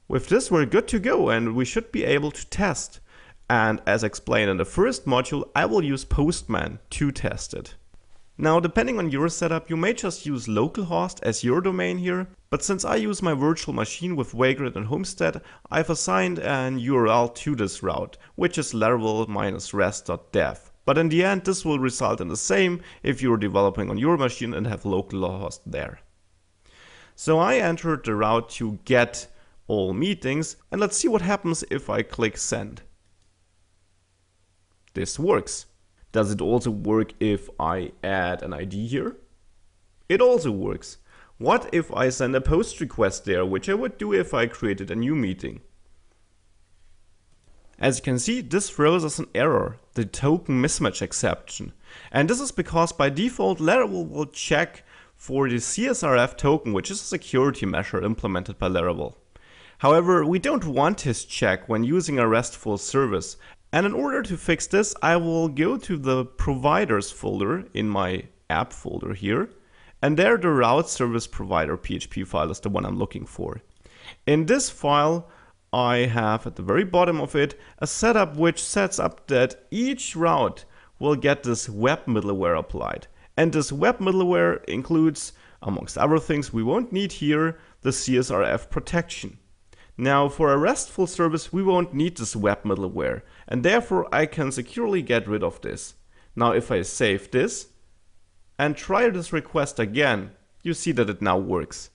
With this we're good to go and we should be able to test. And as explained in the first module, I will use Postman to test it. Now, depending on your setup, you may just use localhost as your domain here, but since I use my virtual machine with Vagrant and Homestead, I've assigned an URL to this route, which is laravel-rest.dev. But in the end, this will result in the same if you're developing on your machine and have localhost there. So I entered the route to get all meetings, and let's see what happens if I click send. This works. Does it also work if I add an ID here? It also works. What if I send a post request there, which I would do if I created a new meeting? As you can see, this throws us an error, the token mismatch exception. And this is because by default Laravel will check for the CSRF token, which is a security measure implemented by Laravel. However, we don't want this check when using a RESTful service. And in order to fix this, I will go to the providers folder in my app folder here. And there the route service provider PHP file is the one I'm looking for. In this file, I have at the very bottom of it a setup which sets up that each route will get this web middleware applied. And this web middleware includes, amongst other things we won't need here, the CSRF protection. Now for a RESTful service we won't need this web middleware, and therefore I can securely get rid of this. Now if I save this and try this request again, you see that it now works.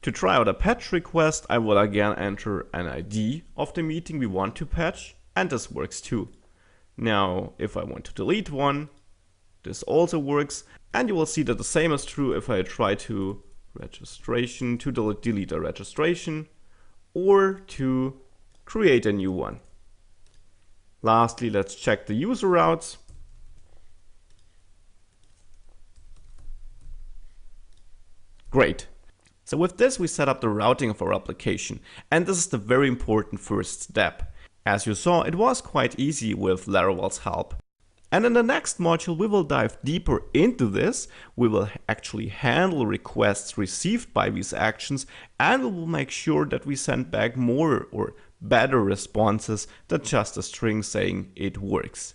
To try out a patch request, I will again enter an ID of the meeting we want to patch, and this works too. Now if I want to delete one, this also works, and you will see that the same is true if I try to delete a registration, or to create a new one. Lastly, let's check the user routes. Great. So with this we set up the routing of our application, and this is the very important first step. As you saw, it was quite easy with Laravel's help. And in the next module we will dive deeper into this, we will actually handle requests received by these actions, and we will make sure that we send back more or better responses than just a string saying it works.